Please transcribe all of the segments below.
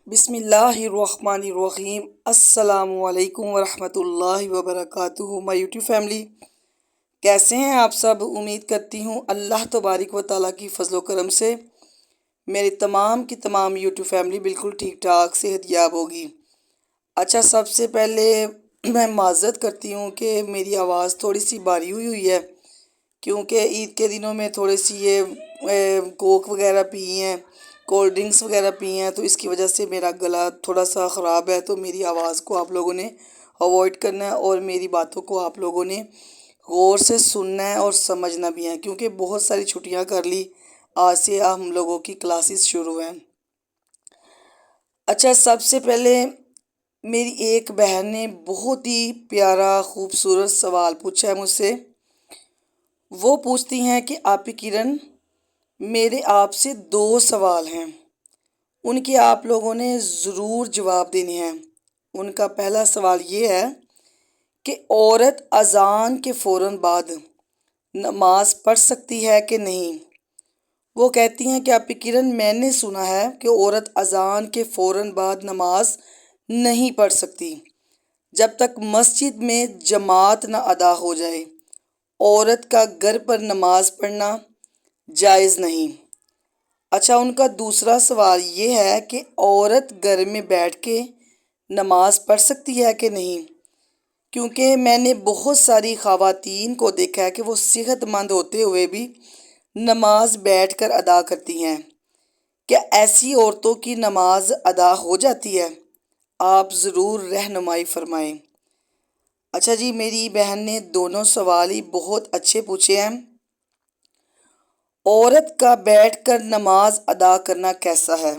بسم اللہ الرحمن الرحیم۔ السلام علیکم ورحمۃ اللہ وبرکاتہ۔ مائی یوٹیوب فیملی، کیسے ہیں آپ سب؟ امید کرتی ہوں اللہ تبارک و تعالیٰ کی فضل و کرم سے میری تمام کی تمام یوٹیوب فیملی بالکل ٹھیک ٹھاک صحت یاب ہوگی۔ اچھا، سب سے پہلے میں معذرت کرتی ہوں کہ میری آواز تھوڑی سی بھاری ہوئی ہے، کیونکہ عید کے دنوں میں تھوڑی سی کوک وغیرہ پی ہیں، کولڈ ڈرنکس وغیرہ پی ہیں، تو اس کی وجہ سے میرا گلا تھوڑا سا خراب ہے۔ تو میری آواز کو آپ لوگوں نے اوائڈ کرنا ہے اور میری باتوں کو آپ لوگوں نے غور سے سننا ہے اور سمجھنا بھی ہے، کیونکہ بہت ساری چھٹیاں کر لی، آج سے ہم لوگوں کی کلاسز شروع ہیں۔ اچھا، سب سے پہلے میری ایک بہن نے بہت ہی پیارا خوبصورت سوال پوچھا ہے مجھ سے۔ وہ پوچھتی ہیں کہ آپی کرن، میرے آپ سے 2 سوال ہیں، ان کے آپ لوگوں نے ضرور جواب دینے ہیں۔ ان کا پہلا سوال یہ ہے کہ عورت اذان کے فوراً بعد نماز پڑھ سکتی ہے کہ نہیں؟ وہ کہتی ہیں کہ آپی کرن، میں نے سنا ہے کہ عورت اذان کے فوراً بعد نماز نہیں پڑھ سکتی جب تک مسجد میں جماعت نہ ادا ہو جائے۔ عورت کا گھر پر نماز پڑھنا جائز نہیں۔ اچھا، ان کا دوسرا سوال یہ ہے کہ عورت گھر میں بیٹھ کے نماز پڑھ سکتی ہے کہ نہیں؟ کیونکہ میں نے بہت ساری خواتین کو دیکھا ہے کہ وہ صحت مند ہوتے ہوئے بھی نماز بیٹھ کر ادا کرتی ہیں۔ کیا ایسی عورتوں کی نماز ادا ہو جاتی ہے؟ آپ ضرور رہنمائی فرمائیں۔ اچھا جی، میری بہن نے دونوں سوال ہی بہت اچھے پوچھے ہیں۔ عورت کا بیٹھ کر نماز ادا کرنا کیسا ہے؟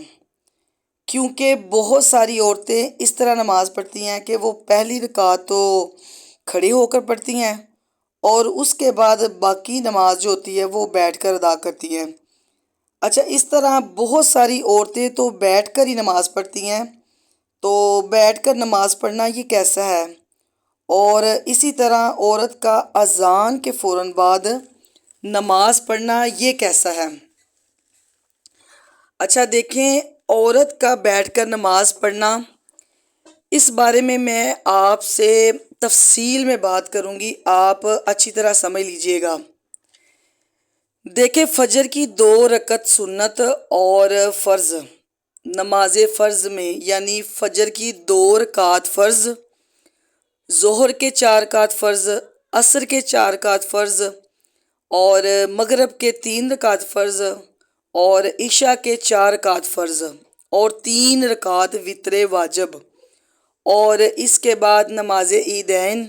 کیونکہ بہت ساری عورتیں اس طرح نماز پڑھتی ہیں کہ وہ پہلی رکعت تو کھڑے ہو کر پڑھتی ہیں اور اس کے بعد باقی نماز جو ہوتی ہے وہ بیٹھ کر ادا کرتی ہیں۔ اچھا، اس طرح بہت ساری عورتیں تو بیٹھ کر ہی نماز پڑھتی ہیں، تو بیٹھ کر نماز پڑھنا یہ کیسا ہے؟ اور اسی طرح عورت کا اذان کے فوراً بعد نماز پڑھنا یہ کیسا ہے؟ اچھا دیکھیں، عورت کا بیٹھ کر نماز پڑھنا، اس بارے میں آپ سے تفصیل میں بات کروں گی، آپ اچھی طرح سمجھ لیجئے گا۔ دیکھیں، فجر کی 2 رکعت سنت اور فرض، نماز فرض میں یعنی فجر کی 2 رکعت فرض، ظہر کے 4 رکعت فرض، عصر کے 4 رکعت فرض اور مغرب کے 3 رکعت فرض اور عشاء کے 4 رکعت فرض اور 3 رکعت وتر واجب، اور اس کے بعد نماز عیدین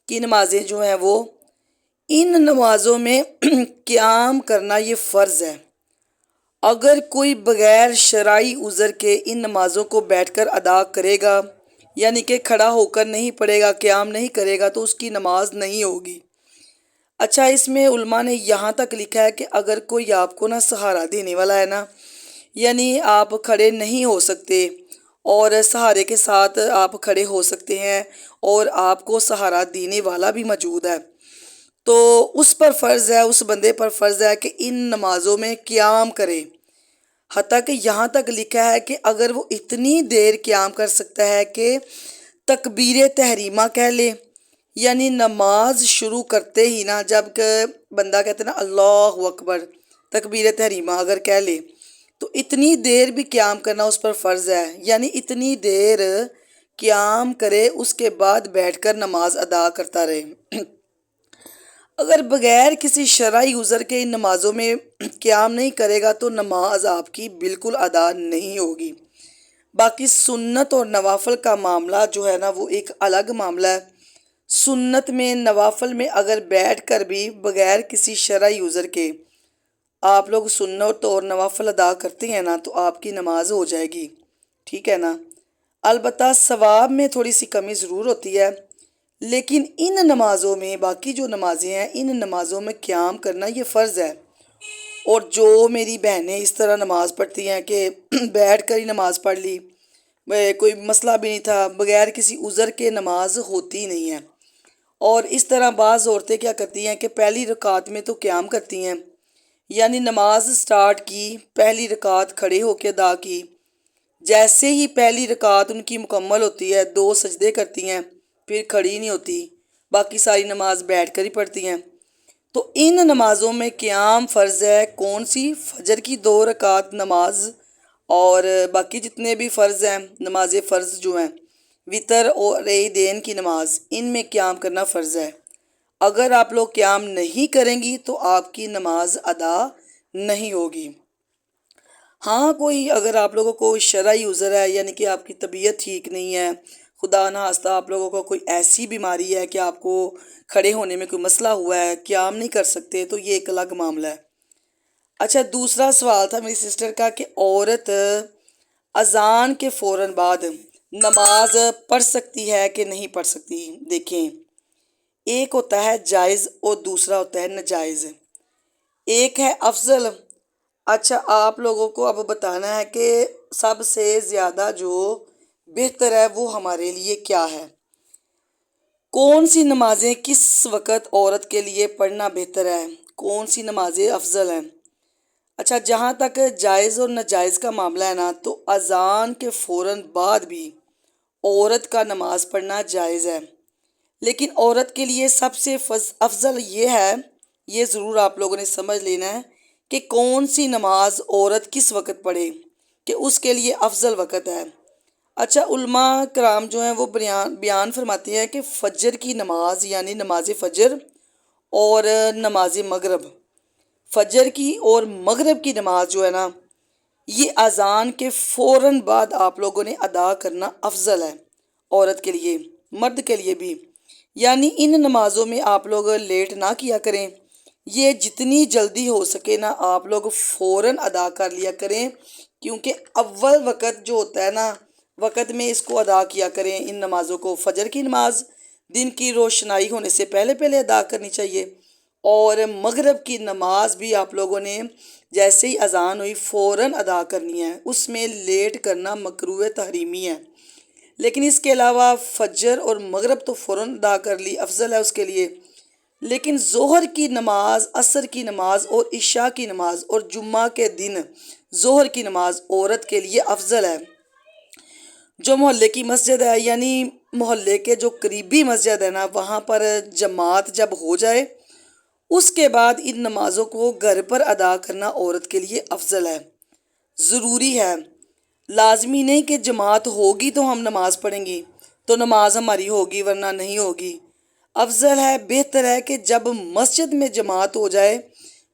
کی نمازیں جو ہیں وہ، ان نمازوں میں قیام کرنا یہ فرض ہے۔ اگر کوئی بغیر شرعی عذر کے ان نمازوں کو بیٹھ کر ادا کرے گا، یعنی کہ کھڑا ہو کر نہیں پڑھے گا، قیام نہیں کرے گا، تو اس کی نماز نہیں ہوگی۔ اچھا، اس میں علماء نے یہاں تک لکھا ہے کہ اگر کوئی آپ کو سہارا دینے والا ہے یعنی آپ کھڑے نہیں ہو سکتے اور سہارے کے ساتھ آپ کھڑے ہو سکتے ہیں اور آپ کو سہارا دینے والا بھی موجود ہے، تو اس پر فرض ہے، اس بندے پر فرض ہے کہ ان نمازوں میں قیام کرے۔ حتیٰ کہ یہاں تک لکھا ہے کہ اگر وہ اتنی دیر قیام کر سکتا ہے کہ تکبیر تحریمہ کہہ لے، یعنی نماز شروع کرتے ہی جب کہ بندہ کہتے ہیں اللہ اکبر، تکبیر تحریمہ اگر کہہ لے، تو اتنی دیر بھی قیام کرنا اس پر فرض ہے، یعنی اتنی دیر قیام کرے، اس کے بعد بیٹھ کر نماز ادا کرتا رہے۔ اگر بغیر کسی شرعی عذر کے ان نمازوں میں قیام نہیں کرے گا تو نماز آپ کی بالکل ادا نہیں ہوگی۔ باقی سنت اور نوافل کا معاملہ جو ہے وہ ایک الگ معاملہ ہے۔ سنت میں، نوافل میں اگر بیٹھ کر بھی بغیر کسی شرعی عذر کے آپ لوگ سنت اور نوافل ادا کرتے ہیں تو آپ کی نماز ہو جائے گی، ٹھیک ہے نا۔ البتہ ثواب میں تھوڑی سی کمی ضرور ہوتی ہے، لیکن ان نمازوں میں، باقی جو نمازیں ہیں ان نمازوں میں قیام کرنا یہ فرض ہے۔ اور جو میری بہنیں اس طرح نماز پڑھتی ہیں کہ بیٹھ کر ہی نماز پڑھ لی، کوئی مسئلہ بھی نہیں تھا، بغیر کسی عذر کے نماز ہوتی نہیں ہے۔ اور اس طرح بعض عورتیں کیا کرتی ہیں کہ پہلی رکعت میں تو قیام کرتی ہیں، یعنی نماز سٹارٹ کی، پہلی رکعت کھڑے ہو کے ادا کی، جیسے ہی پہلی رکعت ان کی مکمل ہوتی ہے 2 سجدے کرتی ہیں، پھر کھڑی نہیں ہوتی، باقی ساری نماز بیٹھ کر ہی پڑھتی ہیں۔ تو ان نمازوں میں قیام فرض ہے کون سی؟ فجر کی 2 رکعت نماز، اور باقی جتنے بھی فرض ہیں، نماز فرض جو ہیں، وطر اور عیدین کی نماز، ان میں قیام کرنا فرض ہے۔ اگر آپ لوگ قیام نہیں کریں گی تو آپ کی نماز ادا نہیں ہوگی۔ ہاں، کوئی اگر آپ لوگوں کو شرعی عذر ہے، یعنی کہ آپ کی طبیعت ٹھیک نہیں ہے، خدا نخواستہ آپ لوگوں کو کوئی ایسی بیماری ہے کہ آپ کو کھڑے ہونے میں کوئی مسئلہ ہوا ہے، قیام نہیں کر سکتے، تو یہ ایک الگ معاملہ ہے۔ اچھا، دوسرا سوال تھا میری سسٹر کا کہ عورت اذان کے فوراً بعد نماز پڑھ سکتی ہے کہ نہیں پڑھ سکتی؟ دیکھیں، ایک ہوتا ہے جائز اور دوسرا ہوتا ہے ناجائز۔ ایک ہے افضل۔ اچھا، آپ لوگوں کو اب بتانا ہے کہ سب سے زیادہ جو بہتر ہے وہ ہمارے لیے کیا ہے، کون سی نمازیں کس وقت عورت کے لیے پڑھنا بہتر ہے، کون سی نمازیں افضل ہیں۔ اچھا، جہاں تک جائز اور ناجائز کا معاملہ ہے نا، تو اذان کے فوراً بعد بھی عورت کا نماز پڑھنا جائز ہے، لیکن عورت کے لیے سب سے افضل یہ ہے، یہ ضرور آپ لوگوں نے سمجھ لینا ہے کہ کون سی نماز عورت کس وقت پڑھے کہ اس کے لیے افضل وقت ہے۔ اچھا، علماء کرام جو ہیں وہ بیان فرماتے ہیں کہ فجر کی نماز یعنی نماز فجر اور نماز مغرب، فجر کی اور مغرب کی نماز جو ہے نا، یہ اذان کے فوراً بعد آپ لوگوں نے ادا کرنا افضل ہے عورت کے لیے، مرد کے لیے بھی۔ یعنی ان نمازوں میں آپ لوگ لیٹ نہ کیا کریں، یہ جتنی جلدی ہو سکے نا آپ لوگ فوراً ادا کر لیا کریں، کیونکہ اول وقت جو ہوتا ہے نا، وقت میں اس کو ادا کیا کریں۔ ان نمازوں کو، فجر کی نماز دن کی روشنائی ہونے سے پہلے پہلے ادا کرنی چاہیے، اور مغرب کی نماز بھی آپ لوگوں نے جیسے ہی اذان ہوئی فوراً ادا کرنی ہے، اس میں لیٹ کرنا مکروہ تحریمی ہے۔ لیکن اس کے علاوہ فجر اور مغرب تو فوراً ادا کر لی، افضل ہے اس کے لیے۔ لیکن ظہر کی نماز، عصر کی نماز اور عشاء کی نماز اور جمعہ کے دن ظہر کی نماز عورت کے لیے افضل ہے۔ جو محلے کی مسجد ہے، یعنی محلے کے جو قریبی مسجد ہے نا، وہاں پر جماعت جب ہو جائے اس کے بعد ان نمازوں کو گھر پر ادا کرنا عورت کے لیے افضل ہے، ضروری ہے۔ لازمی نہیں کہ جماعت ہوگی تو ہم نماز پڑھیں گی تو نماز ہماری ہوگی ورنہ نہیں ہوگی۔ افضل ہے، بہتر ہے کہ جب مسجد میں جماعت ہو جائے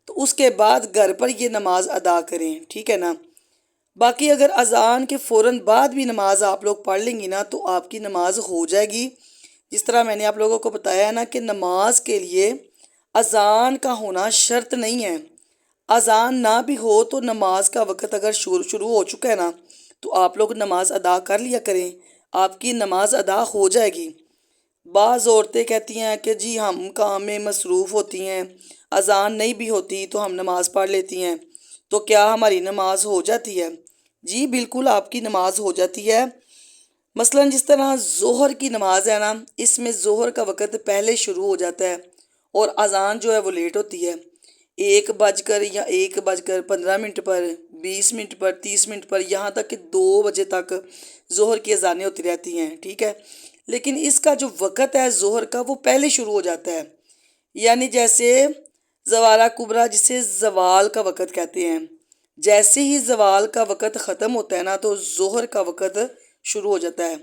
تو اس کے بعد گھر پر یہ نماز ادا کریں، ٹھیک ہے نا۔ باقی اگر اذان کے فوراً بعد بھی نماز آپ لوگ پڑھ لیں گی نا تو آپ کی نماز ہو جائے گی۔ جس طرح میں نے آپ لوگوں کو بتایا ہے نا کہ نماز کے لیے اذان کا ہونا شرط نہیں ہے، اذان نہ بھی ہو تو نماز کا وقت اگر شروع ہو چکا ہے نا تو آپ لوگ نماز ادا کر لیا کریں، آپ کی نماز ادا ہو جائے گی۔ بعض عورتیں کہتی ہیں کہ جی ہم کام میں مصروف ہوتی ہیں، اذان نہیں بھی ہوتی تو ہم نماز پڑھ لیتی ہیں، تو کیا ہماری نماز ہو جاتی ہے؟ جی بالکل، آپ کی نماز ہو جاتی ہے۔ مثلا جس طرح ظہر کی نماز ہے نا، اس میں ظہر کا وقت پہلے شروع ہو جاتا ہے اور اذان جو ہے وہ لیٹ ہوتی ہے، 1 بج کر یا 1 بج کر 15 منٹ پر، 20 منٹ پر، 30 منٹ پر، یہاں تک کہ 2 بجے تک ظہر کی اذانیں ہوتی رہتی ہیں، ٹھیک ہے۔ لیکن اس کا جو وقت ہے ظہر کا وہ پہلے شروع ہو جاتا ہے، یعنی جیسے زوالہ کبریٰ جسے زوال کا وقت کہتے ہیں، جیسے ہی زوال کا وقت ختم ہوتا ہے نا تو ظہر کا وقت شروع ہو جاتا ہے۔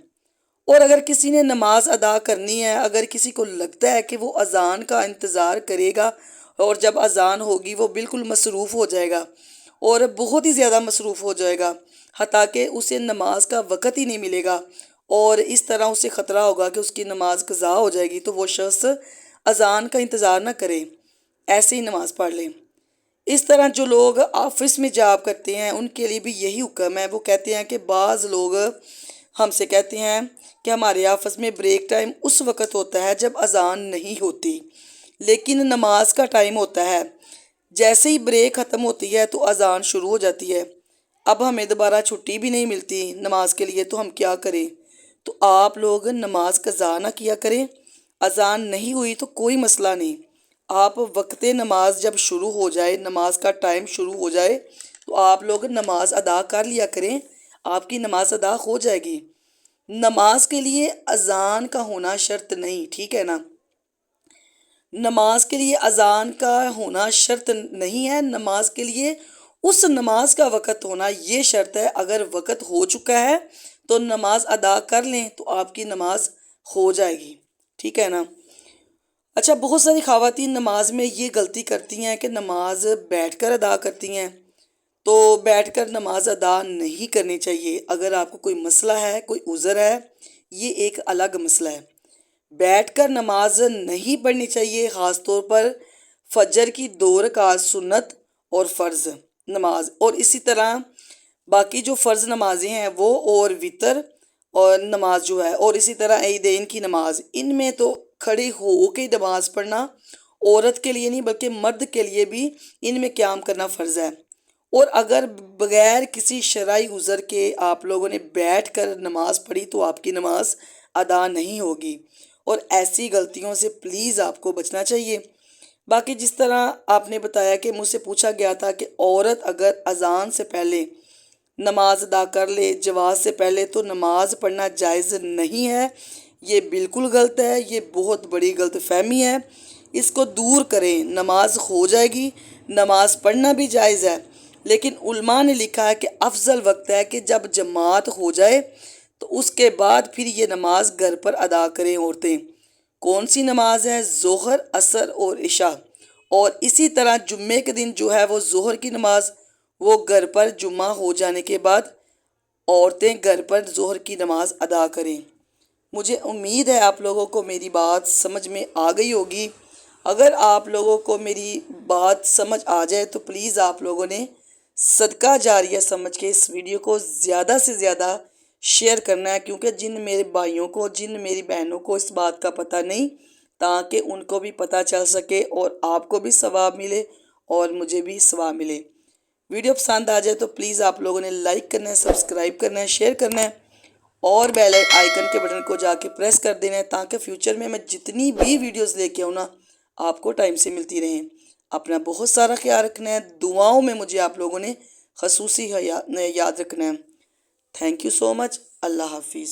اور اگر کسی نے نماز ادا کرنی ہے، اگر کسی کو لگتا ہے کہ وہ اذان کا انتظار کرے گا اور جب اذان ہوگی وہ بالکل مصروف ہو جائے گا اور بہت ہی زیادہ مصروف ہو جائے گا، حتیٰ کہ اسے نماز کا وقت ہی نہیں ملے گا، اور اس طرح اسے خطرہ ہوگا کہ اس کی نماز قضا ہو جائے گی، تو وہ شخص اذان کا انتظار نہ کرے، ایسے ہی نماز پڑھ لیں۔ اس طرح جو لوگ آفس میں جاب کرتے ہیں ان کے لیے بھی یہی حکم ہے۔ وہ کہتے ہیں کہ بعض لوگ ہم سے کہتے ہیں کہ ہمارے آفس میں بریک ٹائم اس وقت ہوتا ہے جب اذان نہیں ہوتی، لیکن نماز کا ٹائم ہوتا ہے، جیسے ہی بریک ختم ہوتی ہے تو اذان شروع ہو جاتی ہے۔ اب ہمیں دوبارہ چھٹی بھی نہیں ملتی نماز کے لیے، تو ہم کیا کریں؟ تو آپ لوگ نماز قضا نہ کیا کریں، اذان نہیں ہوئی تو کوئی مسئلہ نہیں، آپ وقت نماز جب شروع ہو جائے، نماز کا ٹائم شروع ہو جائے تو آپ لوگ نماز ادا کر لیا کریں، آپ کی نماز ادا ہو جائے گی۔ نماز کے لیے اذان کا ہونا شرط نہیں، ٹھیک ہے نا؟ نماز کے لیے اذان کا ہونا شرط نہیں ہے، نماز کے لیے اس نماز کا وقت ہونا یہ شرط ہے۔ اگر وقت ہو چکا ہے تو نماز ادا کر لیں تو آپ کی نماز ہو جائے گی، ٹھیک ہے نا؟ اچھا، بہت ساری خواتین نماز میں یہ غلطی کرتی ہیں کہ نماز بیٹھ کر ادا کرتی ہیں، تو بیٹھ کر نماز ادا نہیں کرنی چاہیے۔ اگر آپ کو کوئی مسئلہ ہے، کوئی عذر ہے، یہ ایک الگ مسئلہ ہے۔ بیٹھ کر نماز نہیں پڑھنی چاہیے، خاص طور پر فجر کی 2 رکعت سنت اور فرض نماز، اور اسی طرح باقی جو فرض نمازیں ہیں وہ، اور وطر اور نماز جو ہے، اور اسی طرح عیدین کی نماز، ان میں تو کھڑے ہو کے نماز پڑھنا عورت کے لیے نہیں بلکہ مرد کے لیے بھی ان میں قیام کرنا فرض ہے۔ اور اگر بغیر کسی شرعی عذر کے آپ لوگوں نے بیٹھ کر نماز پڑھی تو آپ کی نماز ادا نہیں ہوگی، اور ایسی غلطیوں سے پلیز آپ کو بچنا چاہیے۔ باقی جس طرح آپ نے بتایا کہ مجھ سے پوچھا گیا تھا کہ عورت اگر اذان سے پہلے نماز ادا کر لے، جواز سے پہلے، تو نماز پڑھنا جائز نہیں ہے، یہ بالکل غلط ہے، یہ بہت بڑی غلط فہمی ہے۔ اس کو دور کریں، نماز ہو جائے گی، نماز پڑھنا بھی جائز ہے، لیکن علماء نے لکھا ہے کہ افضل وقت ہے کہ جب جماعت ہو جائے تو اس کے بعد پھر یہ نماز گھر پر ادا کریں عورتیں۔ کون سی نماز ہے؟ ظہر، عصر اور عشاء، اور اسی طرح جمعے کے دن جو ہے وہ ظہر کی نماز، وہ گھر پر جمعہ ہو جانے کے بعد عورتیں گھر پر ظہر کی نماز ادا کریں۔ مجھے امید ہے آپ لوگوں کو میری بات سمجھ میں آ گئی ہوگی۔ اگر آپ لوگوں کو میری بات سمجھ آ جائے تو پلیز آپ لوگوں نے صدقہ جاریہ سمجھ کے اس ویڈیو کو زیادہ سے زیادہ شیئر کرنا ہے، کیونکہ جن میرے بھائیوں کو، جن میری بہنوں کو اس بات کا پتہ نہیں، تاکہ ان کو بھی پتہ چل سکے اور آپ کو بھی ثواب ملے اور مجھے بھی ثواب ملے۔ ویڈیو پسند آ جائے تو پلیز آپ لوگوں نے لائک کرنا ہے، سبسکرائب کرنا ہے، شیئر کرنا ہے، اور بیل آئیکن کے بٹن کو جا کے پریس کر دینا ہے، تاکہ فیوچر میں جتنی بھی ویڈیوز لے کے آؤں نا آپ کو ٹائم سے ملتی رہیں۔ اپنا بہت سارا خیال رکھنا ہے، دعاؤں میں مجھے آپ لوگوں نے خصوصی یاد رکھنا ہے۔ تھینک یو سو مچ۔ اللہ حافظ۔